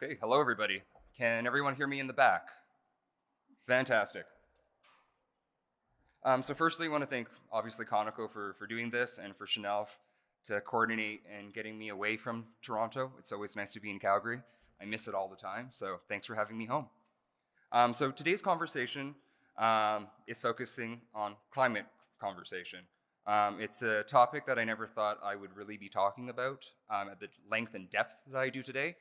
Okay, hello everybody. Can everyone hear me in the back? Fantastic. So firstly, I want to thank, obviously, Conoco for doing this and for Chanel to coordinate and getting me away from Toronto. It's always nice to be in Calgary. I miss it all the time, so thanks for having me home. So today's conversation is focusing on climate conversation. It's a topic that I never thought I would really be talking about at the length and depth that I do today,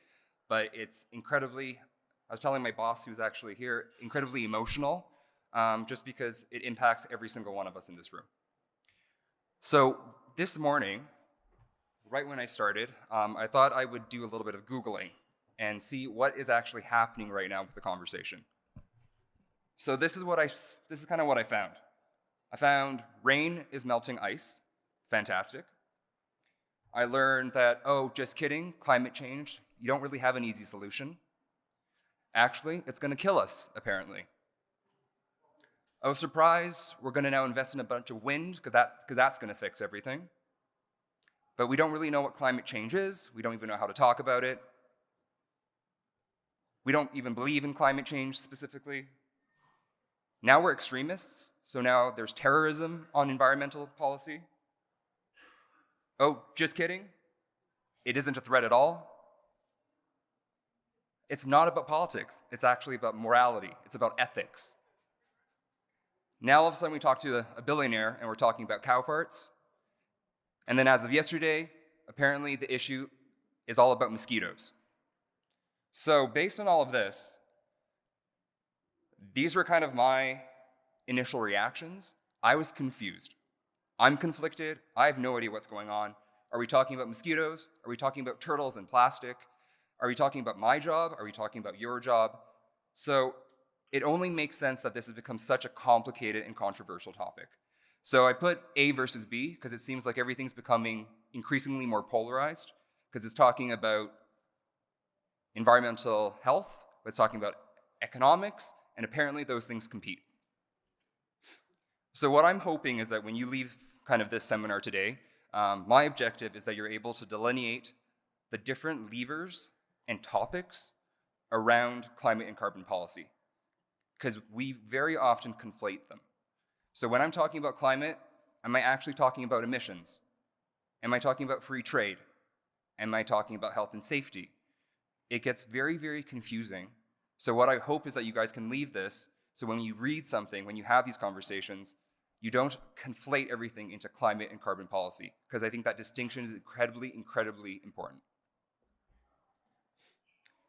but it's incredibly, I was telling my boss who's actually here, incredibly emotional, just because it impacts every single one of us in this room. So this morning, right when I started, I thought I would do a little bit of Googling and see what is actually happening right now with the conversation. So this is kind of what I found. I found rain is melting ice. Fantastic. I learned that, oh, just kidding, climate change, you don't really have an easy solution. Actually, it's going to kill us, apparently. Oh, surprise, we're going to now invest in a bunch of wind because that's going to fix everything. But we don't really know what climate change is. We don't even know how to talk about it. We don't even believe in climate change specifically. Now we're extremists, so now there's terrorism on environmental policy. Oh, just kidding. It isn't a threat at all. It's not about politics. It's actually about morality. It's about ethics. Now all of a sudden we talk to a billionaire and we're talking about cow farts. And then as of yesterday, apparently the issue is all about mosquitoes. So based on all of this, these were kind of my initial reactions. I was confused. I'm conflicted. I have no idea what's going on. Are we talking about mosquitoes? Are we talking about turtles and plastic? Are we talking about my job? Are we talking about your job? So it only makes sense that this has become such a complicated and controversial topic. So I put A versus B because it seems like everything's becoming increasingly more polarized because it's talking about environmental health, it's talking about economics, and apparently those things compete. So what I'm hoping is that when you leave kind of this seminar today, my objective is that you're able to delineate the different levers and topics around climate and carbon policy, because we very often conflate them. So when I'm talking about climate, am I actually talking about emissions? Am I talking about free trade? Am I talking about health and safety? It gets very, very confusing. So what I hope is that you guys can leave this, so when you read something, when you have these conversations, you don't conflate everything into climate and carbon policy, because I think that distinction is incredibly, incredibly important.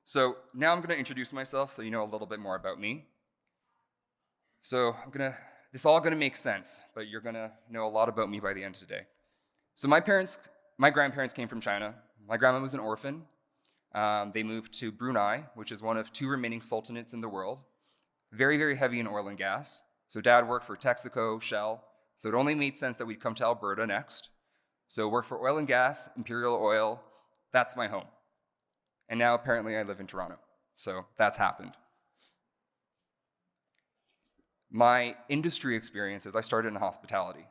So now I'm going to introduce myself so you know a little bit more about me. So this is all going to make sense, but you're going to know a lot about me by the end of today. So my grandparents came from China. My grandma was an orphan. They moved to Brunei, which is one of 2 remaining sultanates in the world. Very, very heavy in oil and gas. So Dad worked for Texaco, Shell. So it only made sense that we'd come to Alberta next. So work for oil and gas, Imperial Oil. That's my home. And now apparently I live in Toronto. So that's happened. My industry experiences, I started in hospitality.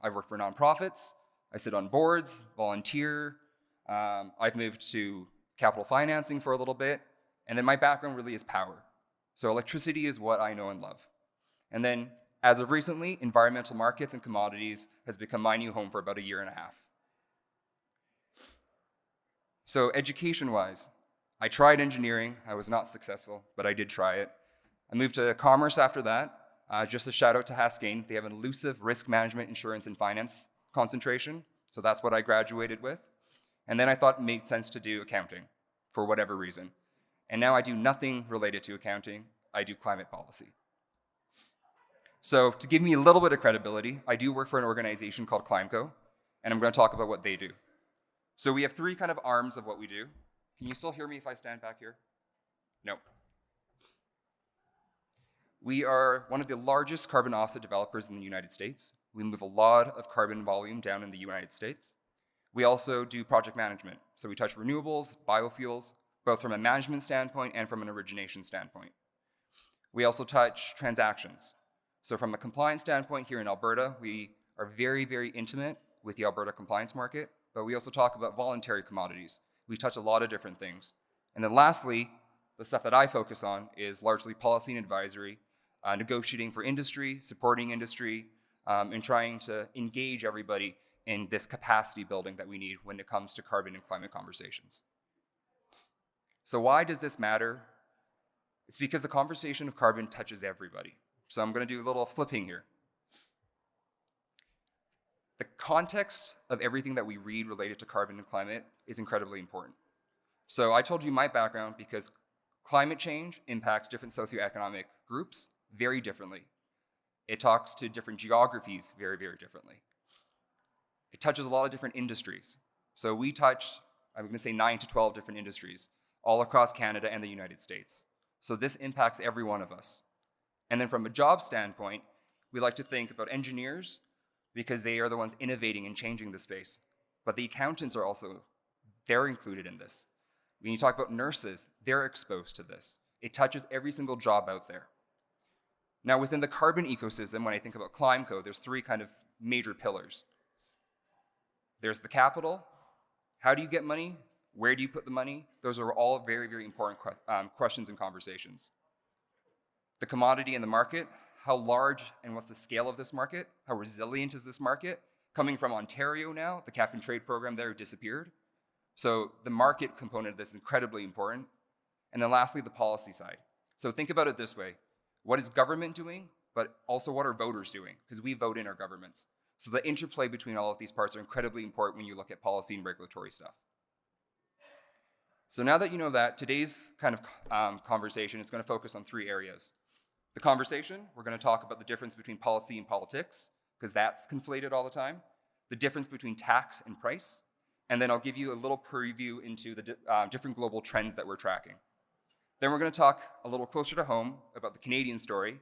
I work for nonprofits. I sit on boards, volunteer. I've moved to capital financing for a little bit. And then my background really is power. So electricity is what I know and love. And then, as of recently, environmental markets and commodities has become my new home for about 1.5 years. So education-wise, I tried engineering. I was not successful, but I did try it. I moved to commerce after that. Just a shout out to Haskane. They have an elusive risk management, insurance, and finance concentration. So that's what I graduated with. And then I thought it made sense to do accounting for whatever reason. And now I do nothing related to accounting. I do climate policy. So to give me a little bit of credibility, I do work for an organization called ClimeCo, and I'm going to talk about what they do. So we have 3 kind of arms of what we do. Can you still hear me if I stand back here? No. We are one of the largest carbon offset developers in the United States. We move a lot of carbon volume down in the United States. We also do project management. So we touch renewables, biofuels, both from a management standpoint and from an origination standpoint. We also touch transactions. So from a compliance standpoint here in Alberta, we are very, very intimate with the Alberta compliance market, but we also talk about voluntary commodities. We touch a lot of different things. And then lastly, the stuff that I focus on is largely policy and advisory, negotiating for industry, supporting industry, and trying to engage everybody in this capacity building that we need when it comes to carbon and climate conversations. So why does this matter? It's because the conversation of carbon touches everybody. So I'm going to do a little flipping here. The context of everything that we read related to carbon and climate is incredibly important. So I told you my background because climate change impacts different socioeconomic groups very differently. It talks to different geographies very, very differently. It touches a lot of different industries. So we touch, I'm going to say 9 to 12 different industries all across Canada and the United States. So this impacts every one of us. And then from a job standpoint, we like to think about engineers because they are the ones innovating and changing the space. But the accountants are also, they're included in this. When you talk about nurses, they're exposed to this. It touches every single job out there. Now within the carbon ecosystem, when I think about ClimeCo, there's 3 kind of major pillars. There's the capital. How do you get money? Where do you put the money? Those are all very, very important questions and conversations. The commodity and the market. How large and what's the scale of this market? How resilient is this market? Coming from Ontario now, the cap and trade program there disappeared. So the market component of this is incredibly important. And then lastly, the policy side. So think about it this way. What is government doing, but also what are voters doing? Because we vote in our governments. So the interplay between all of these parts are incredibly important when you look at policy and regulatory stuff. So now that you know that, today's kind of conversation is going to focus on 3 areas. The conversation, we're going to talk about the difference between policy and politics, because that's conflated all the time. The difference between tax and price. And then I'll give you a little preview into the different global trends that we're tracking. Then we're going to talk a little closer to home about the Canadian story,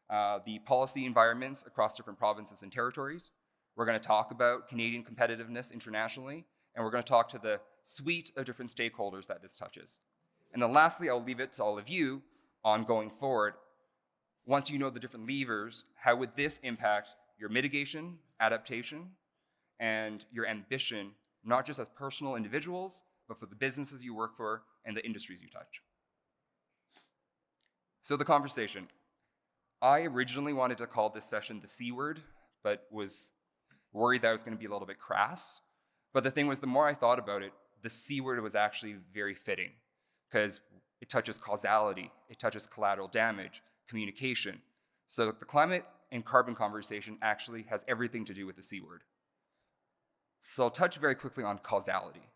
the policy environments across different provinces and territories. We're going to talk about Canadian competitiveness internationally, and we're going to talk to the suite of different stakeholders that this touches. And then lastly, I'll leave it to all of you on going forward. Once you know the different levers, how would this impact your mitigation, adaptation, and your ambition, not just as personal individuals, but for the businesses you work for and the industries you touch? So the conversation. I originally wanted to call this session the C-word, but was worried that it was going to be a little bit crass. But the thing was, the more I thought about it, the C-word was actually very fitting because it touches causality, it touches collateral damage, communication. So the climate and carbon conversation actually has everything to do with the C-word. So I'll touch very quickly on causality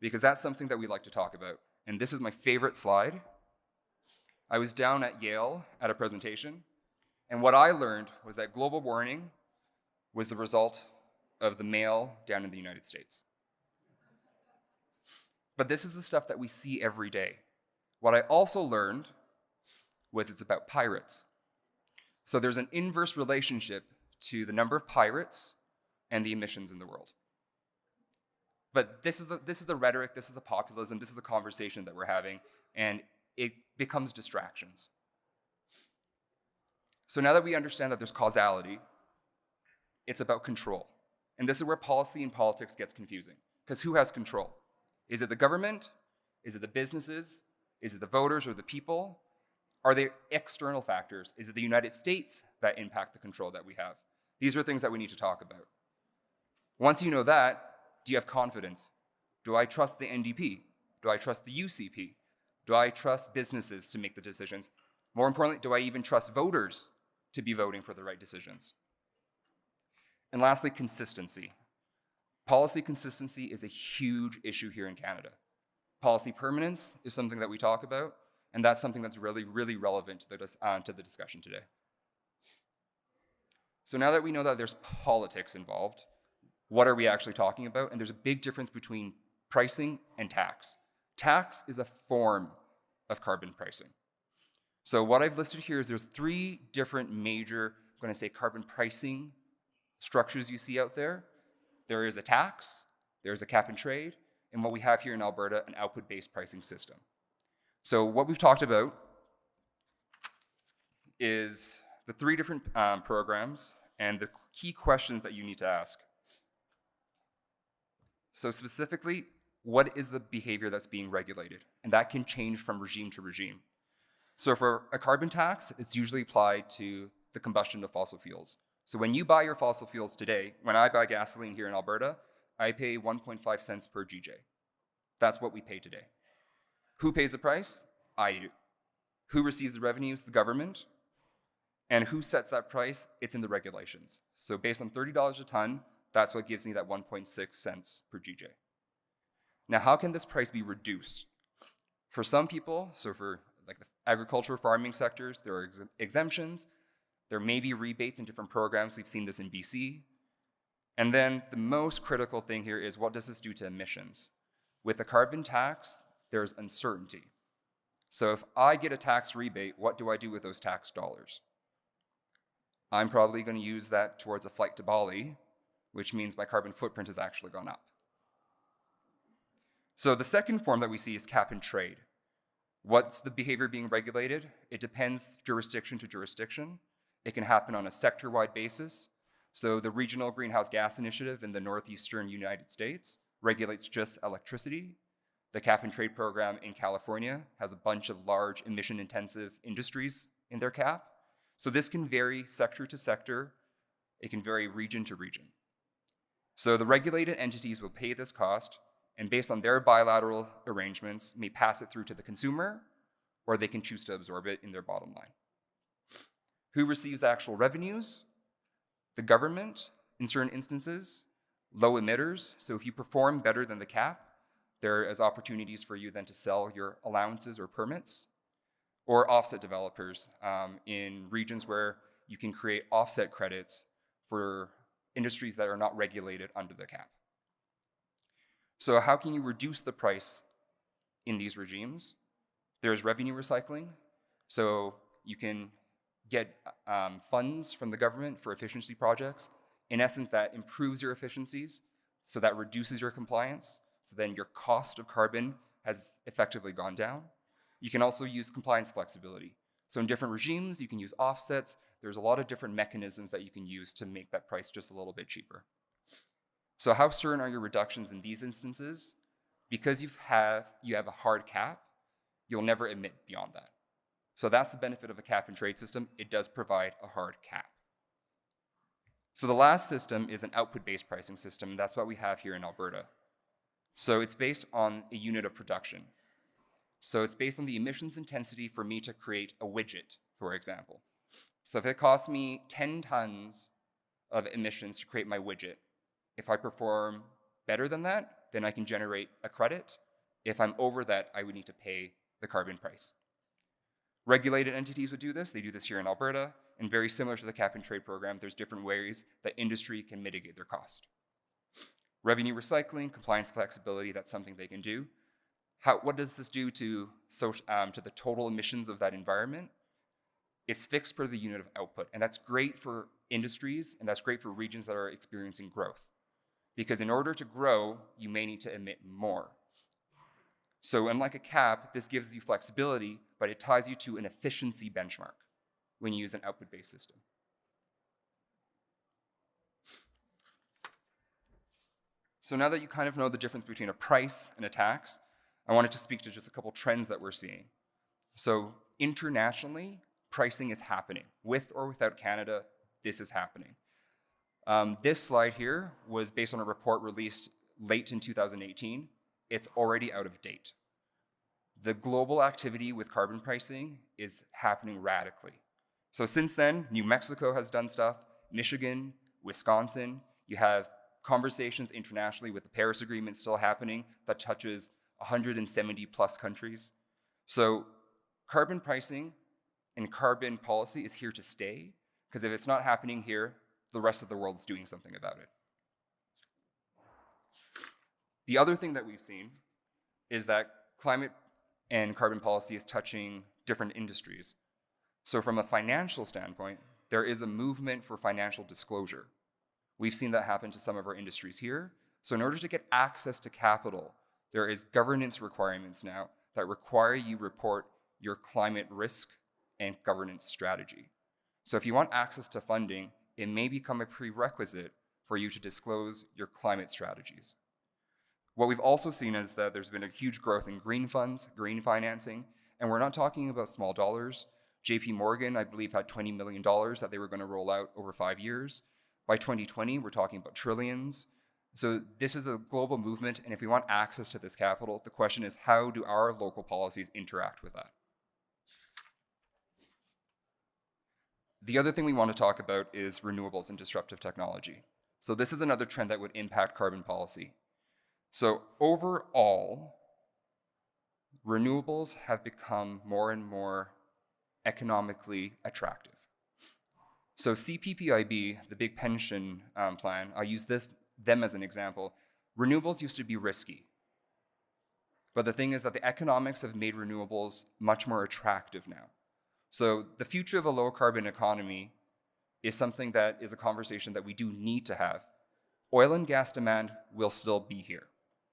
because that's something that we like to talk about. And this is my favorite slide. I was down at Yale at a presentation, and what I learned was that global warming was the result of the male down in the United States. But this is the stuff that we see every day. What I also learned was it's about pirates. So there's an inverse relationship to the number of pirates and the emissions in the world. But this is the rhetoric, this is the populism, this is the conversation that we're having, and it becomes distractions. So now that we understand that there's causality, it's about control. And this is where policy and politics gets confusing. Because who has control? Is it the government? Is it the businesses? Is it the voters or the people? Are there external factors? Is it the United States that impact the control that we have? These are things that we need to talk about. Once you know that, do you have confidence? Do I trust the NDP? Do I trust the UCP? Do I trust businesses to make the decisions? More importantly, do I even trust voters to be voting for the right decisions? And lastly, consistency. Policy consistency is a huge issue here in Canada. Policy permanence is something that we talk about, and that's something that's really, really relevant to the discussion today. So now that we know that there's politics involved, what are we actually talking about? And there's a big difference between pricing and tax. Tax is a form of carbon pricing. So what I've listed here is there's 3 different major, I'm going to say, carbon pricing structures you see out there. There is a tax, there's a cap and trade, and what we have here in Alberta, an output-based pricing system. So what we've talked about is the 3 different programs and the key questions that you need to ask. So specifically, what is the behavior that's being regulated? And that can change from regime to regime. So for a carbon tax, it's usually applied to the combustion of fossil fuels. So when you buy your fossil fuels today, when I buy gasoline here in Alberta, I pay 1.5 cents per GJ. That's what we pay today. Who pays the price? I do. Who receives the revenues? The government. And who sets that price? It's in the regulations. So based on $30 a ton, that's what gives me that 1.6 cents per GJ. Now, how can this price be reduced? For some people, so for like the agriculture farming sectors, there are exemptions. There may be rebates in different programs. We've seen this in BC. And then the most critical thing here is, what does this do to emissions? With the carbon tax, there's uncertainty. So if I get a tax rebate, what do I do with those tax dollars? I'm probably going to use that towards a flight to Bali, which means my carbon footprint has actually gone up. So the second form that we see is cap and trade. What's the behavior being regulated? It depends jurisdiction to jurisdiction. It can happen on a sector-wide basis. So the Regional Greenhouse Gas Initiative in the northeastern United States regulates just electricity. The cap and trade program in California has a bunch of large emission-intensive industries in their cap. So this can vary sector to sector. It can vary region to region. So the regulated entities will pay this cost, and based on their bilateral arrangements, may pass it through to the consumer, or they can choose to absorb it in their bottom line. Who receives the actual revenues? The government, in certain instances, low emitters. So if you perform better than the cap, there is opportunities for you then to sell your allowances or permits, or offset developers in regions where you can create offset credits for industries that are not regulated under the cap. So how can you reduce the price in these regimes? There's revenue recycling. So you can get funds from the government for efficiency projects. In essence, that improves your efficiencies, so that reduces your compliance. So then your cost of carbon has effectively gone down. You can also use compliance flexibility. So in different regimes, you can use offsets. There's a lot of different mechanisms that you can use to make that price just a little bit cheaper. So how certain are your reductions in these instances? Because you have a hard cap, you'll never emit beyond that. So that's the benefit of a cap and trade system. It does provide a hard cap. So the last system is an output-based pricing system, and that's what we have here in Alberta. So it's based on a unit of production. So it's based on the emissions intensity for me to create a widget, for example. So if it costs me 10 tons of emissions to create my widget, if I perform better than that, then I can generate a credit. If I'm over that, I would need to pay the carbon price. Regulated entities would do this. They do this here in Alberta. And very similar to the cap and trade program, there's different ways that industry can mitigate their cost. Revenue recycling, compliance flexibility, that's something they can do. What does this do to the total emissions of that environment? It's fixed per the unit of output. And that's great for industries, and that's great for regions that are experiencing growth. Because in order to grow, you may need to emit more. So unlike a cap, this gives you flexibility, but it ties you to an efficiency benchmark when you use an output-based system. So now that you kind of know the difference between a price and a tax, I wanted to speak to just a couple trends that we're seeing. So internationally, pricing is happening. With or without Canada, this is happening. This slide here was based on a report released late in 2018. It's already out of date. The global activity with carbon pricing is happening radically. So since then, New Mexico has done stuff, Michigan, Wisconsin. You have conversations internationally with the Paris Agreement still happening that touches 170 plus countries. So carbon pricing and carbon policy is here to stay, because if it's not happening here, the rest of the world is doing something about it. The other thing that we've seen is that climate and carbon policy is touching different industries. So from a financial standpoint, there is a movement for financial disclosure. We've seen that happen to some of our industries here. So in order to get access to capital, there is governance requirements now that require you report your climate risk and governance strategy. So if you want access to funding, it may become a prerequisite for you to disclose your climate strategies. What we've also seen is that there's been a huge growth in green funds, green financing, and we're not talking about small dollars. JP Morgan, I believe, had $20 million that they were going to roll out over 5 years. By 2020, we're talking about trillions. So this is a global movement, and if we want access to this capital, the question is, how do our local policies interact with that? The other thing we want to talk about is renewables and disruptive technology. So this is another trend that would impact carbon policy. So overall, renewables have become more and more economically attractive. So CPPIB, the big pension plan, I use them as an example. Renewables used to be risky. But the thing is that the economics have made renewables much more attractive now. So the future of a low carbon economy is something that is a conversation that we do need to have. Oil and gas demand will still be here.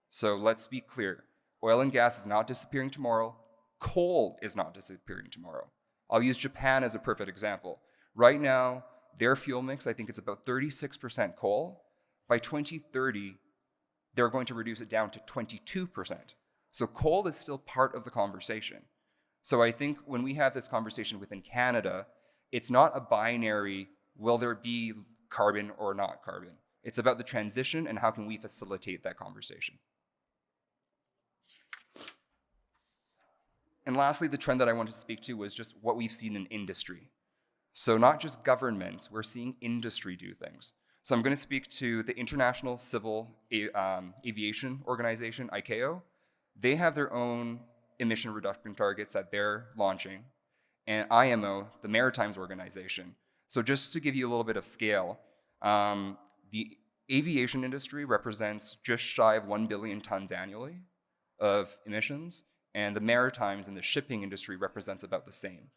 So let's be clear. Oil and gas is not disappearing tomorrow. Coal is not disappearing tomorrow. I'll use Japan as a perfect example. Right now, their fuel mix, I think it's about 36% coal. By 2030, they're going to reduce it down to 22%. So coal is still part of the conversation. So I think when we have this conversation within Canada, it's not a binary, will there be carbon or not carbon? It's about the transition and how can we facilitate that conversation. And lastly, the trend that I wanted to speak to was just what we've seen in industry. So not just governments, we're seeing industry do things. So I'm going to speak to the International Civil Aviation Organization, ICAO. They have their own emission reduction targets that they're launching, and IMO, the Maritimes Organization. So just to give you a little bit of scale, the aviation industry represents just shy of 1 billion tons annually of emissions, and the Maritimes and the shipping industry represents about the same.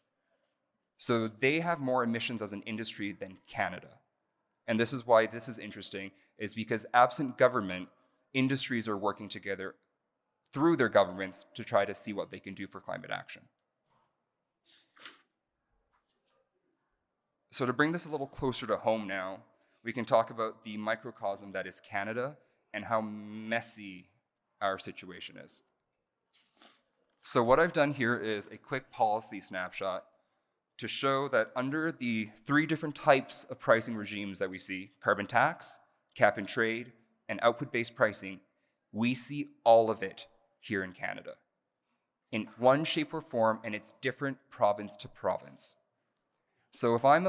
So they have more emissions as an industry than Canada. And this is why this is interesting, is because absent government, industries are working together through their governments to try to see what they can do for climate action. So to bring this a little closer to home now, we can talk about the microcosm that is Canada and how messy our situation is. So what I've done here is a quick policy snapshot to show that under the 3 different types of pricing regimes that we see, carbon tax, cap and trade, and output-based pricing, we see all of it here in Canada in one shape or form, and it's different province to province. So if I'm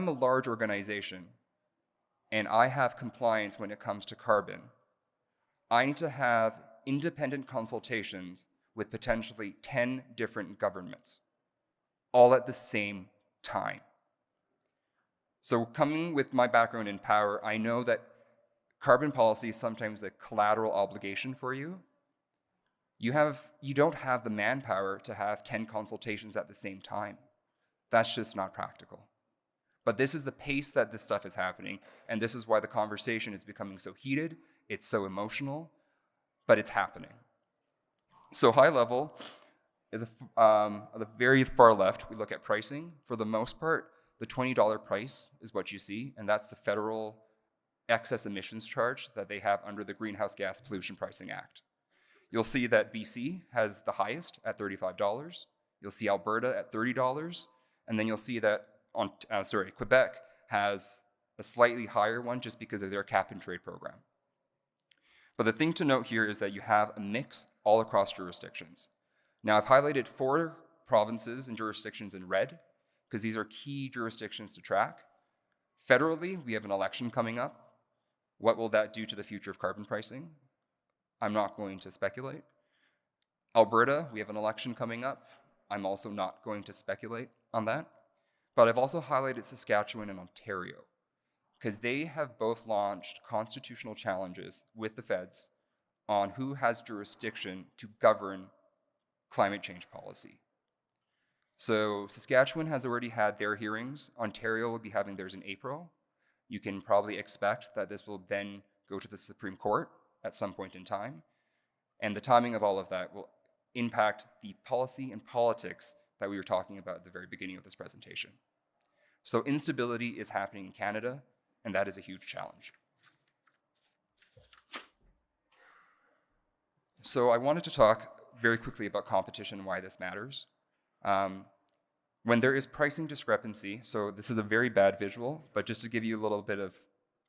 a large organization and I have compliance when it comes to carbon, I need to have independent consultations with potentially 10 different governments, all at the same time. So coming with my background in power, I know that carbon policy is sometimes a collateral obligation for you. You don't have the manpower to have 10 consultations at the same time. That's just not practical. But this is the pace that this stuff is happening, and this is why the conversation is becoming so heated, it's so emotional, but it's happening. So high level, at the very far left, we look at pricing. For the most part, the $20 price is what you see, and that's the federal excess emissions charge that they have under the Greenhouse Gas Pollution Pricing Act. You'll see that BC has the highest at $35. You'll see Alberta at $30, and then you'll see that Quebec has a slightly higher one just because of their cap and trade program. But the thing to note here is that you have a mix all across jurisdictions. Now, I've highlighted 4 provinces and jurisdictions in red because these are key jurisdictions to track. Federally, we have an election coming up. What will that do to the future of carbon pricing? I'm not going to speculate. Alberta, we have an election coming up. I'm also not going to speculate on that. But I've also highlighted Saskatchewan and Ontario because they have both launched constitutional challenges with the feds on who has jurisdiction to govern climate change policy. So Saskatchewan has already had their hearings. Ontario will be having theirs in April. You can probably expect that this will then go to the Supreme Court at some point in time. And the timing of all of that will impact the policy and politics that we were talking about at the very beginning of this presentation. So instability is happening in Canada, and that is a huge challenge. So I wanted to talk very quickly about competition and why this matters. When there is pricing discrepancy, so this is a very bad visual, but just to give you a little bit of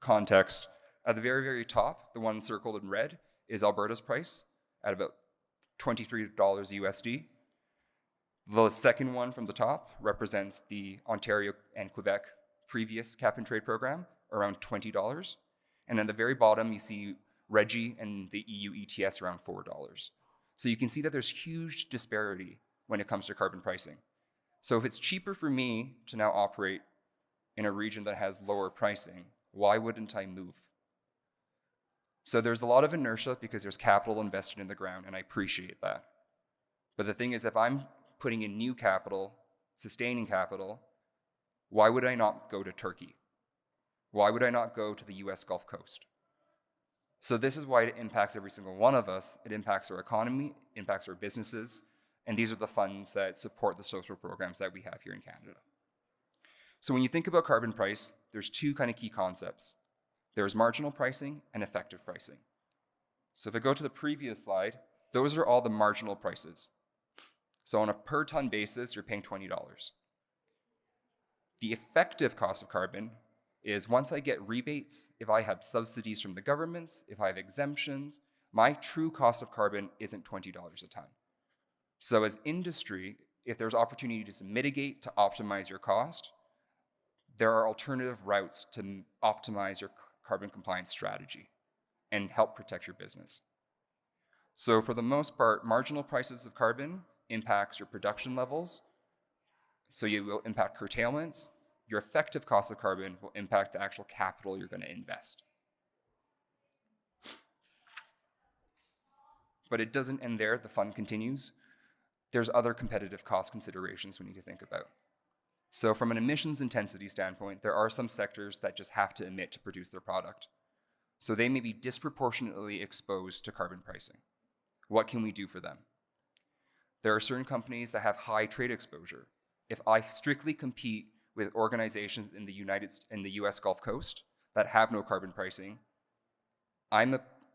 context, at the very, very top, the one circled in red, is Alberta's price at about $23 USD. The second one from the top represents the Ontario and Quebec previous cap and trade program, around $20. And at the very bottom, you see REGI and the EU ETS around $4. So you can see that there's huge disparity when it comes to carbon pricing. So if it's cheaper for me to now operate in a region that has lower pricing, why wouldn't I move? So there's a lot of inertia because there's capital invested in the ground, and I appreciate that. But the thing is, if I'm putting in new capital, sustaining capital, why would I not go to Turkey? Why would I not go to the US Gulf Coast? So this is why it impacts every single one of us. It impacts our economy, impacts our businesses, and these are the funds that support the social programs that we have here in Canada. So when you think about carbon price, there's two kind of key concepts. There's marginal pricing and effective pricing. So if I go to the previous slide, those are all the marginal prices. So on a per ton basis, you're paying $20. The effective cost of carbon is once I get rebates, if I have subsidies from the governments, if I have exemptions, my true cost of carbon isn't $20 a ton. So as industry, if there's opportunities to mitigate, to optimize your cost, there are alternative routes to optimize your carbon compliance strategy and help protect your business. So for the most part, marginal prices of carbon impacts your production levels. So you will impact curtailments. Your effective cost of carbon will impact the actual capital you're going to invest. But it doesn't end there. The fun continues. There's other competitive cost considerations we need to think about. So from an emissions intensity standpoint, there are some sectors that just have to emit to produce their product. So they may be disproportionately exposed to carbon pricing. What can we do for them? There are certain companies that have high trade exposure. If I strictly compete with organizations in the US Gulf Coast that have no carbon pricing, I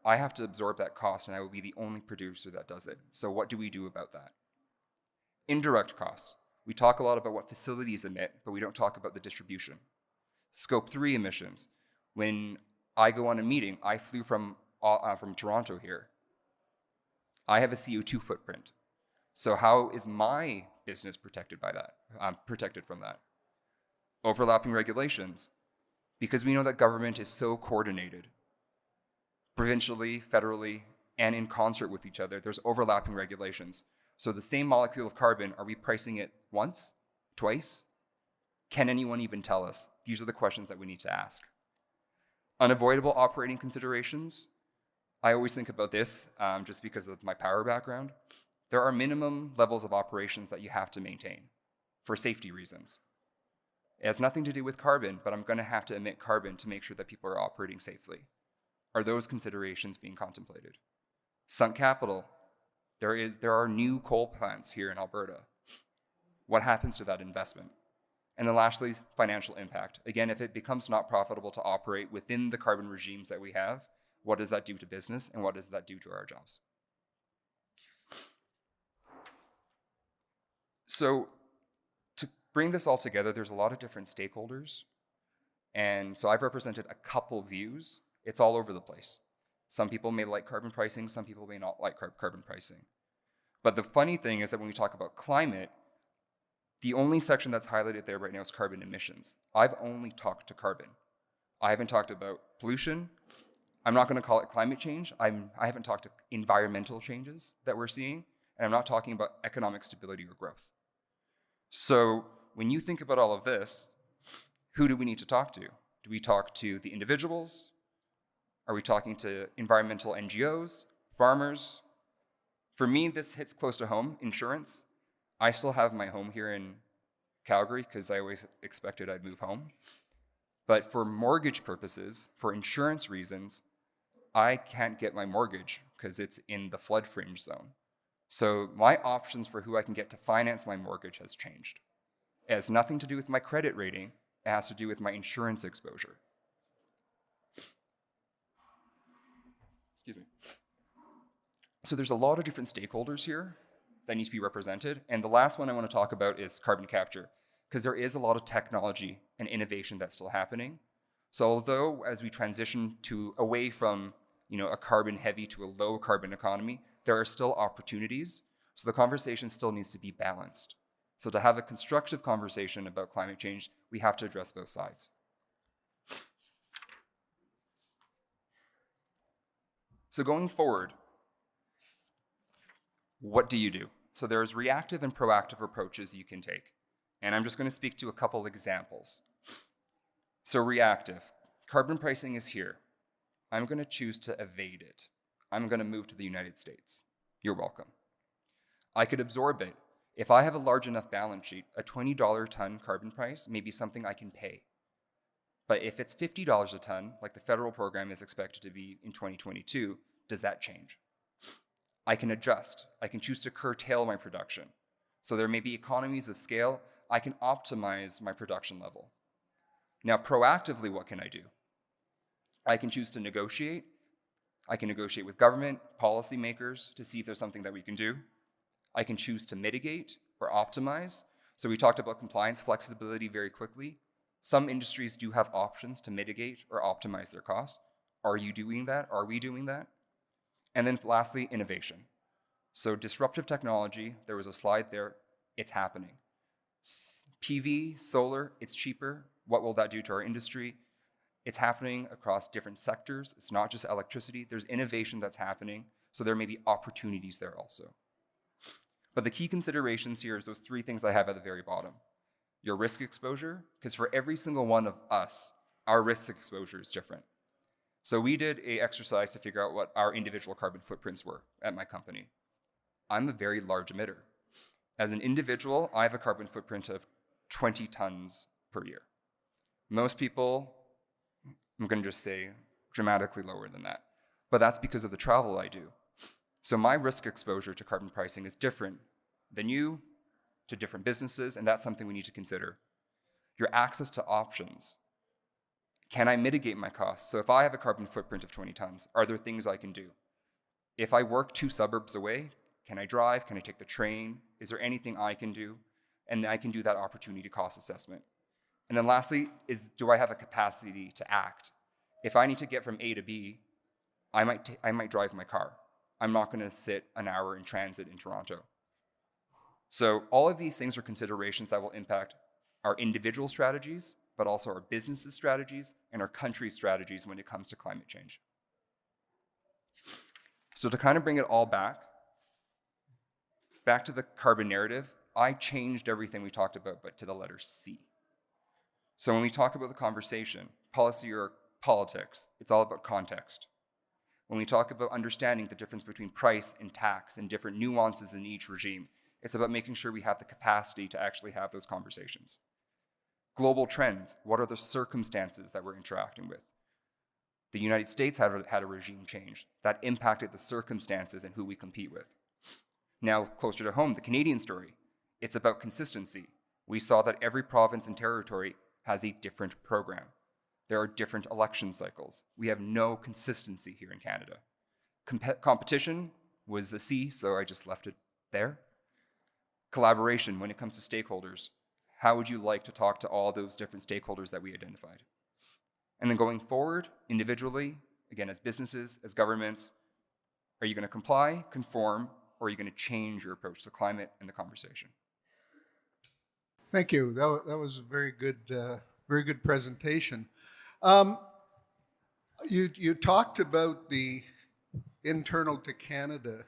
have to absorb that cost, and I will be the only producer that does it. So what do we do about that? Indirect costs. We talk a lot about what facilities emit, but we don't talk about the distribution. Scope 3 emissions. When I go on a meeting, I flew from Toronto here. I have a CO2 footprint. So how is my business protected by that? I'm protected from that. Overlapping regulations. Because we know that government is so coordinated, provincially, federally, and in concert with each other, there's overlapping regulations. So the same molecule of carbon, are we pricing it once, twice? Can anyone even tell us? These are the questions that we need to ask. Unavoidable operating considerations. I always think about this just because of my power background. There are minimum levels of operations that you have to maintain for safety reasons. It has nothing to do with carbon, but I'm going to have to emit carbon to make sure that people are operating safely. Are those considerations being contemplated? Sunk capital. There are new coal plants here in Alberta. What happens to that investment? And then lastly, financial impact. Again, if it becomes not profitable to operate within the carbon regimes that we have, what does that do to business and what does that do to our jobs? So to bring this all together, there's a lot of different stakeholders. And so I've represented a couple views. It's all over the place. Some people may like carbon pricing, some people may not like carbon pricing. But the funny thing is that when we talk about climate, the only section that's highlighted there right now is carbon emissions. I've only talked to carbon. I haven't talked about pollution. I'm not going to call it climate change. I haven't talked to environmental changes that we're seeing, and I'm not talking about economic stability or growth. So when you think about all of this, who do we need to talk to? Do we talk to the individuals? Are we talking to environmental NGOs, farmers? For me, this hits close to home, insurance. I still have my home here in Calgary because I always expected I'd move home. But for mortgage purposes, for insurance reasons, I can't get my mortgage because it's in the flood fringe zone. So my options for who I can get to finance my mortgage has changed. It has nothing to do with my credit rating. It has to do with my insurance exposure. Excuse me. So there's a lot of different stakeholders here that need to be represented. And the last one I want to talk about is carbon capture, because there is a lot of technology and innovation that's still happening. So although as we transition away from a carbon heavy to a low carbon economy, there are still opportunities. So the conversation still needs to be balanced. So to have a constructive conversation about climate change, we have to address both sides. So going forward, what do you do? So there's reactive and proactive approaches you can take. And I'm just going to speak to a couple examples. So reactive, carbon pricing is here. I'm going to choose to evade it. I'm going to move to the United States. You're welcome. I could absorb it. If I have a large enough balance sheet, a $20 a ton carbon price may be something I can pay. But if it's $50 a ton, like the federal program is expected to be in 2022, does that change? I can adjust. I can choose to curtail my production. So there may be economies of scale. I can optimize my production level. Now, proactively, what can I do? I can choose to negotiate. I can negotiate with government, policymakers to see if there's something that we can do. I can choose to mitigate or optimize. So we talked about compliance flexibility very quickly. Some industries do have options to mitigate or optimize their costs. Are you doing that? Are we doing that? And then lastly, innovation. So disruptive technology, there was a slide there, it's happening. PV, solar, it's cheaper. What will that do to our industry? It's happening across different sectors. It's not just electricity. There's innovation that's happening. So there may be opportunities there also. But the key considerations here is those three things I have at the very bottom. Your risk exposure, because for every single one of us, our risk exposure is different. So we did an exercise to figure out what our individual carbon footprints were at my company. I'm a very large emitter. As an individual, I have a carbon footprint of 20 tons per year. Most people, I'm going to just say, dramatically lower than that. But that's because of the travel I do. So my risk exposure to carbon pricing is different than you, to different businesses, and that's something we need to consider. Your access to options. Can I mitigate my costs? So if I have a carbon footprint of 20 tons, are there things I can do? If I work 2 suburbs away, can I drive? Can I take the train? Is there anything I can do? And I can do that opportunity cost assessment. And then lastly, do I have a capacity to act? If I need to get from A to B, I might drive my car. I'm not going to sit an hour in transit in Toronto. So all of these things are considerations that will impact our individual strategies, but also our businesses' strategies and our country's strategies when it comes to climate change. So to kind of bring it all back to the carbon narrative, I changed everything we talked about, but to the letter C. So when we talk about the conversation, policy or politics, it's all about context. When we talk about understanding the difference between price and tax and different nuances in each regime, it's about making sure we have the capacity to actually have those conversations. Global trends, what are the circumstances that we're interacting with? The United States had a regime change that impacted the circumstances and who we compete with. Now, closer to home, the Canadian story, it's about consistency. We saw that every province and territory has a different program. There are different election cycles. We have no consistency here in Canada. Competition was the C, so I just left it there. Collaboration, when it comes to stakeholders, how would you like to talk to all those different stakeholders that we identified? And then going forward, individually, again, as businesses, as governments, are you going to comply, conform, or are you going to change your approach to climate and the conversation? Thank you. That was a very good presentation. You talked about the internal to Canada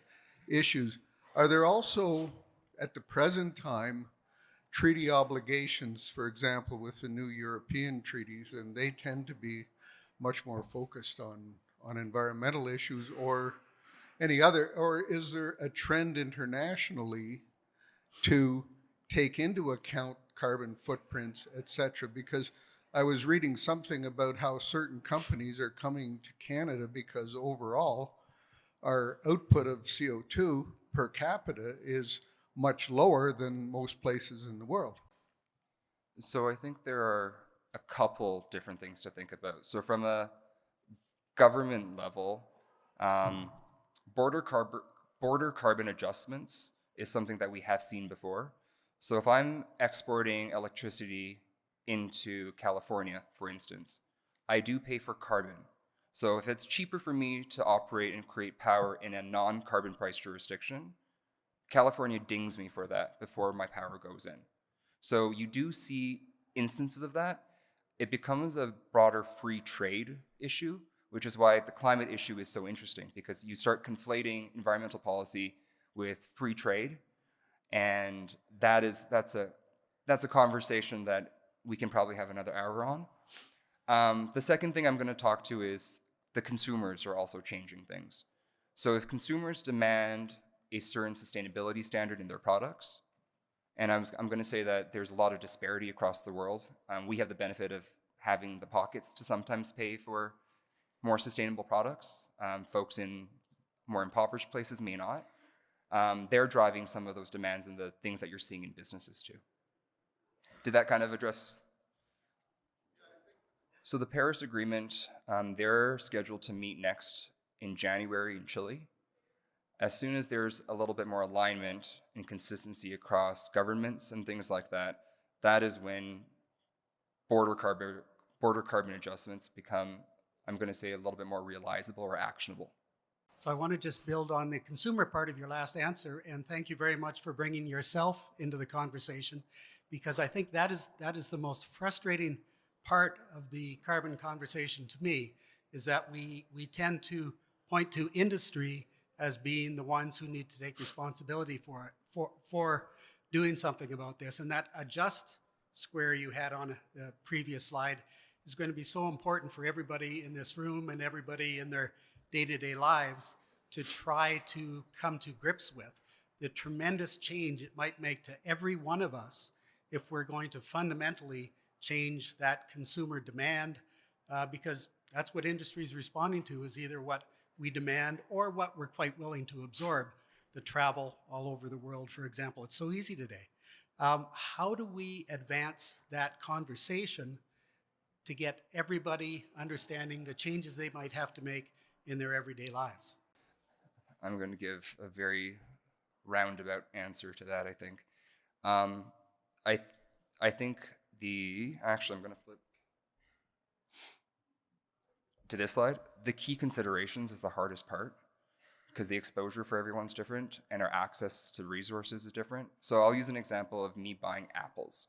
issues. Are there also, at the present time, treaty obligations, for example, with the new European treaties, and they tend to be much more focused on environmental issues or any other, or is there a trend internationally to take into account carbon footprints, et cetera? Because I was reading something about how certain companies are coming to Canada because overall our output of CO2 per capita is much lower than most places in the world. So I think there are a couple different things to think about. So from a government level, border border carbon adjustments is something that we have seen before. So if I'm exporting electricity into California, for instance, I do pay for carbon. So if it's cheaper for me to operate and create power in a non-carbon price jurisdiction, California dings me for that before my power goes in. So you do see instances of that. It becomes a broader free trade issue, which is why the climate issue is so interesting, because you start conflating environmental policy with free trade, and that's a conversation that we can probably have another hour on. The second thing I'm going to talk to is the consumers are also changing things. So if consumers demand a certain sustainability standard in their products, and I'm going to say that there's a lot of disparity across the world. We have the benefit of having the pockets to sometimes pay for more sustainable products. Folks in more impoverished places may not. They're driving some of those demands and the things that you're seeing in businesses too. Did that kind of address? So the Paris Agreement, they're scheduled to meet next in January in Chile. As soon as there's a little bit more alignment and consistency across governments and things like that, that is when border carbon adjustments become, I'm going to say, a little bit more realizable or actionable. So I want to just build on the consumer part of your last answer, and thank you very much for bringing yourself into the conversation, because I think that is the most frustrating part of the carbon conversation to me, is that we tend to point to industry as being the ones who need to take responsibility for doing something about this. And that adjust square you had on the previous slide is going to be so important for everybody in this room and everybody in their day-to-day lives to try to come to grips with the tremendous change it might make to every one of us if we're going to fundamentally change that consumer demand, because that's what industry is responding to, is either what we demand or what we're quite willing to absorb. The travel all over the world, for example. It's so easy today. How do we advance that conversation to get everybody understanding the changes they might have to make in their everyday lives? I'm going to give a very roundabout answer to that, I think. I think actually I'm going to flip to this slide. The key considerations is the hardest part, because the exposure for everyone's different and our access to resources is different. So I'll use an example of me buying apples.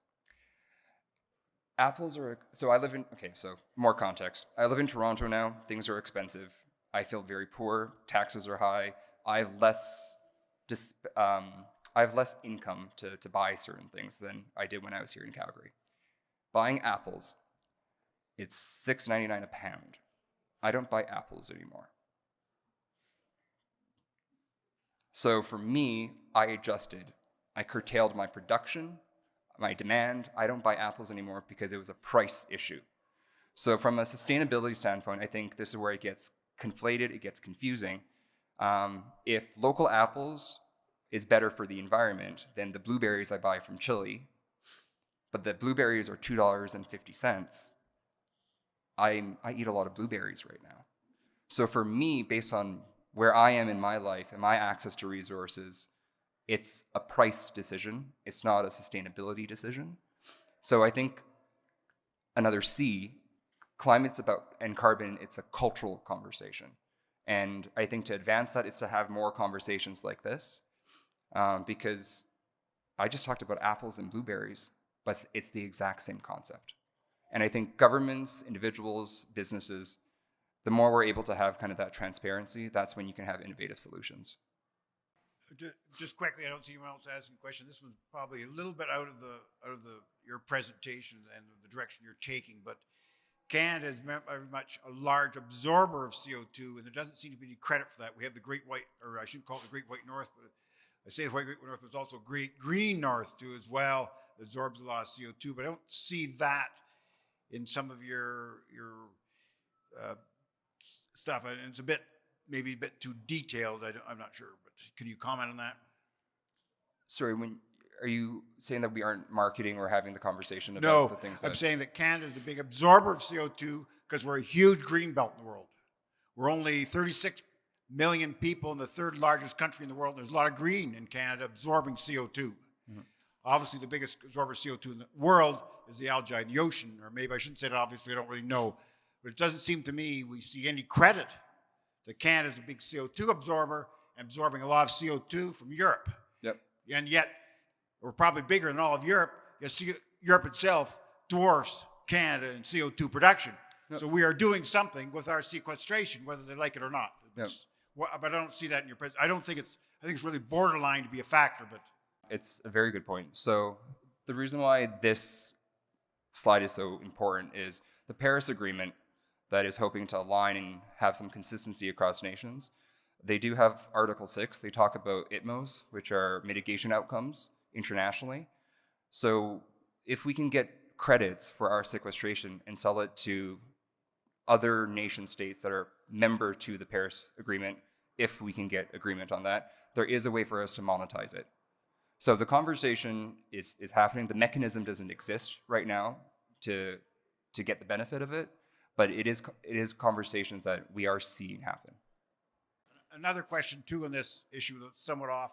So more context. I live in Toronto now. Things are expensive. I feel very poor. Taxes are high. I have less income to buy certain things than I did when I was here in Calgary. Buying apples, it's $6.99 a pound. I don't buy apples anymore. So for me, I adjusted. I curtailed my production, my demand. I don't buy apples anymore because it was a price issue. So from a sustainability standpoint, I think this is where it gets conflated, it gets confusing. If local apples is better for the environment than the blueberries I buy from Chile, but the blueberries are $2.50, I eat a lot of blueberries right now. So for me, based on where I am in my life and my access to resources, it's a price decision. It's not a sustainability decision. So I think another C, climate's about, and carbon, it's a cultural conversation. And I think to advance that is to have more conversations like this, because I just talked about apples and blueberries, but it's the exact same concept. And I think governments, individuals, businesses, the more we're able to have kind of that transparency, that's when you can have innovative solutions. Just quickly, I don't see anyone else asking a question. This was probably a little bit out of your presentation and the direction you're taking, but Canada is very much a large absorber of CO2, and there doesn't seem to be any credit for that. We have the Great White, or I shouldn't call it the Great White North, but I say the Great White North, but it's also Great Green North too as well, that absorbs a lot of CO2, but I don't see that in some of your stuff. And it's maybe a bit too detailed. I'm not sure, but can you comment on that? Sorry, are you saying that we aren't marketing or having the conversation about the things that... I'm saying that Canada is a big absorber of CO2 because we're a huge green belt in the world. We're only 36 million people in the third largest country in the world. There's a lot of green in Canada absorbing CO2. Obviously, the biggest absorber of CO2 in the world is the algae in the ocean, or maybe I shouldn't say that, obviously, I don't really know. But it doesn't seem to me we see any credit that Canada's a big CO2 absorber, absorbing a lot of CO2 from Europe. Yep. And yet, we're probably bigger than all of Europe. Yet Europe itself dwarfs Canada in CO2 production. Yep. So we are doing something with our sequestration, whether they like it or not. Yep. But I don't see that in your presentation. I think it's really borderline to be a factor, but it's a very good point. So the reason why this slide is so important is the Paris Agreement that is hoping to align and have some consistency across nations. They do have Article 6. They talk about ITMOs, which are mitigation outcomes internationally. So if we can get credits for our sequestration and sell it to other nation states that are member to the Paris Agreement, if we can get agreement on that, there is a way for us to monetize it. So the conversation is happening. The mechanism doesn't exist right now to get the benefit of it, but it is conversations that we are seeing happen. Another question too on this issue that's somewhat off,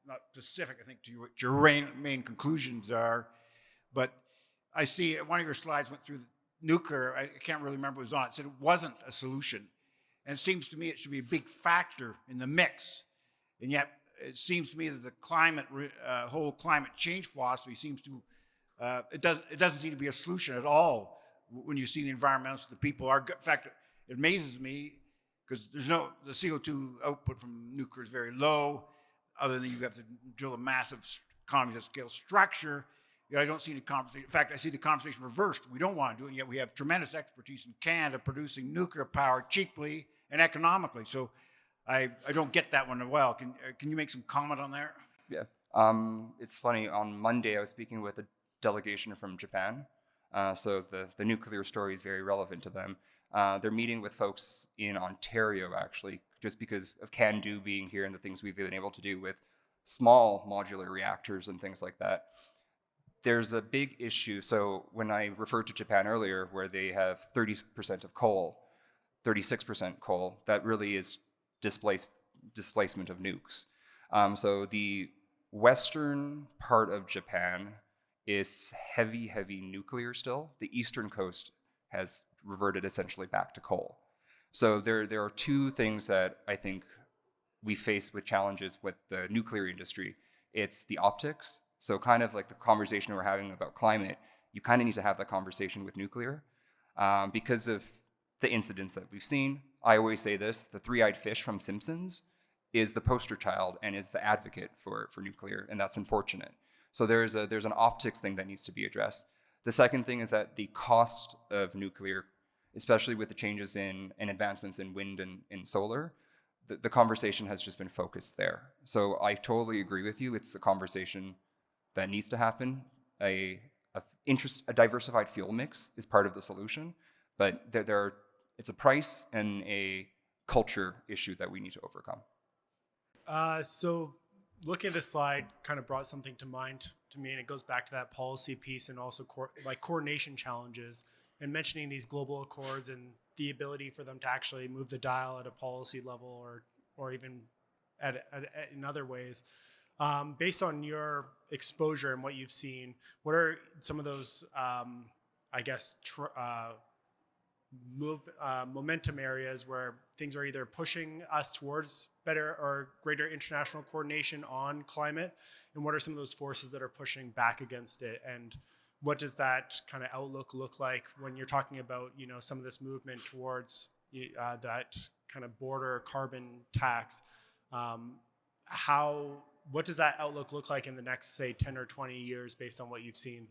not specific, I think, to what your main conclusions are, but I see one of your slides went through the nuclear. I can't really remember what was on. It said it wasn't a solution, and it seems to me it should be a big factor in the mix, and yet it seems to me that the whole climate change philosophy seems to it doesn't seem to be a solution at all when you see the environmentalists, the people are. In fact, it amazes me because the CO2 output from nuclear is very low, other than you have to drill a massive economies of scale structure. Yet I don't see the conversation. In fact, I see the conversation reversed. We don't want to do it, and yet we have tremendous expertise in Canada producing nuclear power cheaply and economically. So I don't get that one well. Can you make some comment on that? Yeah. It's funny. On Monday, I was speaking with a delegation from Japan. So the nuclear story is very relevant to them. They're meeting with folks in Ontario, actually, just because of CANDO being here and the things we've been able to do with small modular reactors and things like that. There's a big issue. So when I referred to Japan earlier, where they have 30% of coal, 36% coal, that really is displacement of nukes. So the western part of Japan is heavy nuclear still. The eastern coast has reverted essentially back to coal. So there are two things that I think we face with challenges with the nuclear industry. It's the optics. So kind of like the conversation we're having about climate, you kind of need to have that conversation with nuclear because of the incidents that we've seen. I always say this, the three-eyed fish from Simpsons is the poster child and is the advocate for nuclear, and that's unfortunate. So there's an optics thing that needs to be addressed. The second thing is that the cost of nuclear, especially with the changes in advancements in wind and in solar, the conversation has just been focused there. So I totally agree with you. It's a conversation that needs to happen. A diversified fuel mix is part of the solution, but it's a price and a culture issue that we need to overcome. So looking at this slide kind of brought something to mind to me, and it goes back to that policy piece and also coordination challenges and mentioning these global accords and the ability for them to actually move the dial at a policy level or even in other ways. Based on your exposure and what you've seen, what are some of those, momentum areas where things are either pushing us towards better or greater international coordination on climate, and what are some of those forces that are pushing back against it, and what does that kind of outlook look like when you're talking about some of this movement towards that kind of border carbon tax? What does that outlook look like in the next, say, 10 or 20 years based on what you've seen?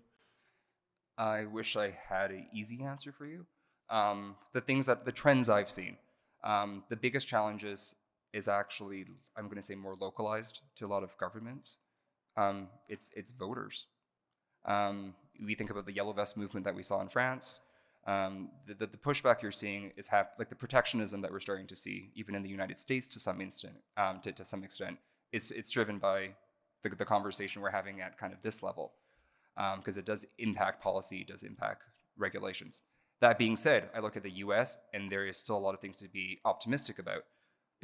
I wish I had an easy answer for you. The trends I've seen, the biggest challenges is actually, I'm going to say, more localized to a lot of governments. It's voters. We think about the Yellow Vest movement that we saw in France. The pushback you're seeing is like the protectionism that we're starting to see, even in the United States to some extent. It's driven by the conversation we're having at kind of this level, because it does impact policy, it does impact regulations. That being said, I look at the US and there is still a lot of things to be optimistic about,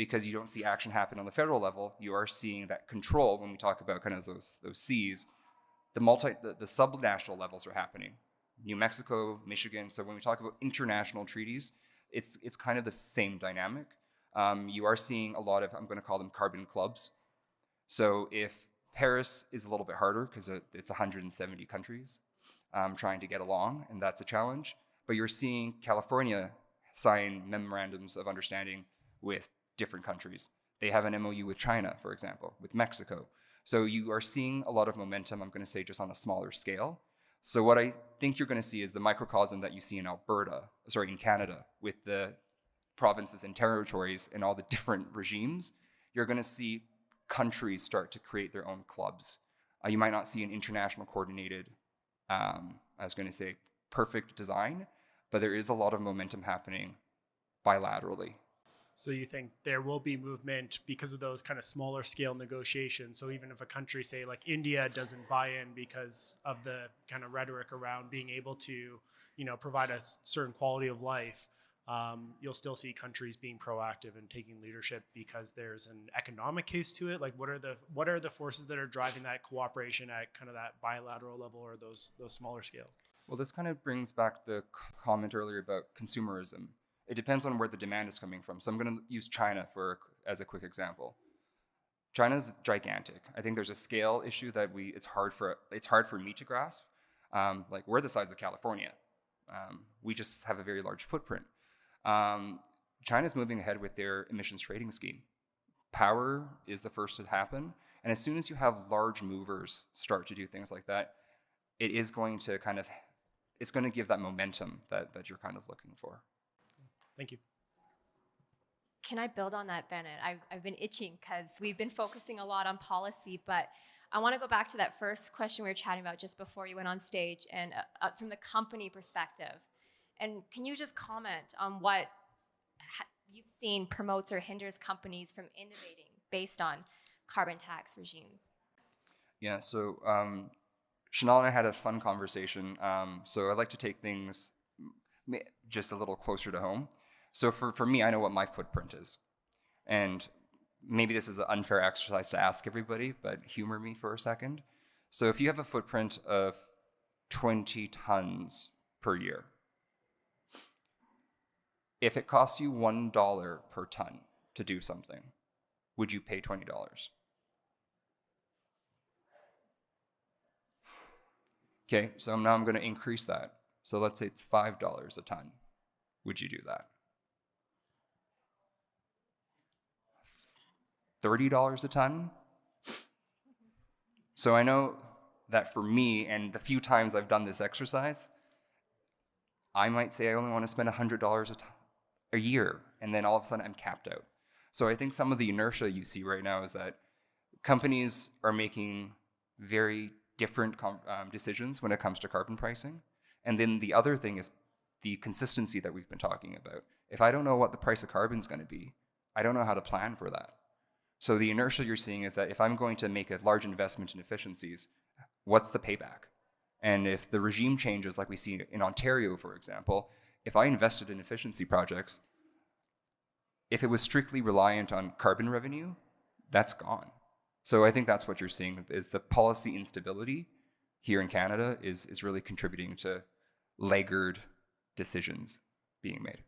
because you don't see action happen on the federal level, you are seeing that control when we talk about kind of those Cs. The subnational levels are happening. New Mexico, Michigan. So when we talk about international treaties, it's kind of the same dynamic. You are seeing a lot of, I'm going to call them carbon clubs. So if Paris is a little bit harder because it's 170 countries trying to get along, and that's a challenge. But you're seeing California sign memorandums of understanding with different countries. They have an MOU with China, for example, with Mexico. So you are seeing a lot of momentum, I'm going to say, just on a smaller scale. So what I think you're going to see is the microcosm that you see in Canada, with the provinces and territories and all the different regimes. You're going to see countries start to create their own clubs. You might not see an international coordinated, I was going to say, perfect design, but there is a lot of momentum happening bilaterally. So you think there will be movement because of those kind of smaller scale negotiations? So even if a country, say like India, doesn't buy in because of the kind of rhetoric around being able to, provide a certain quality of life, you'll still see countries being proactive and taking leadership because there's an economic case to it. Like, what are the forces that are driving that cooperation at kind of that bilateral level or those smaller scale? Well, this kind of brings back the comment earlier about consumerism. It depends on where the demand is coming from. So I'm going to use China as a quick example. China's gigantic. I think there's a scale issue that it's hard for me to grasp. Like, we're the size of California. We just have a very large footprint. China's moving ahead with their emissions trading scheme. Power is the first to happen. And as soon as you have large movers start to do things like that, it is going to it's going to give that momentum that you're kind of looking for. Thank you. Can I build on that, Bennett? I've been itching because we've been focusing a lot on policy, but I want to go back to that first question we were chatting about just before you went on stage, and from the company perspective. And can you just comment on what you've seen promotes or hinders companies from innovating based on carbon tax regimes? Yeah, so Chanel and I had a fun conversation. So I like to take things just a little closer to home. So for me, I know what my footprint is. And maybe this is an unfair exercise to ask everybody, but humor me for a second. So if you have a footprint of 20 tons per year, if it costs you $1 per ton to do something, would you pay $20? Okay, so now I'm going to increase that. So let's say it's $5 a ton. Would you do that? $30 a ton? So I know that for me, and the few times I've done this exercise, I might say I only want to spend $100 a year, and then all of a sudden I'm capped out. So I think some of the inertia you see right now is that companies are making very different decisions when it comes to carbon pricing. And then the other thing is the consistency that we've been talking about. If I don't know what the price of carbon is going to be, I don't know how to plan for that. So the inertia you're seeing is that if I'm going to make a large investment in efficiencies, what's the payback? And if the regime changes, like we see in Ontario, for example, if I invested in efficiency projects, if it was strictly reliant on carbon revenue, that's gone. So I think that's what you're seeing, is the policy instability here in Canada is really contributing to laggard decisions being made.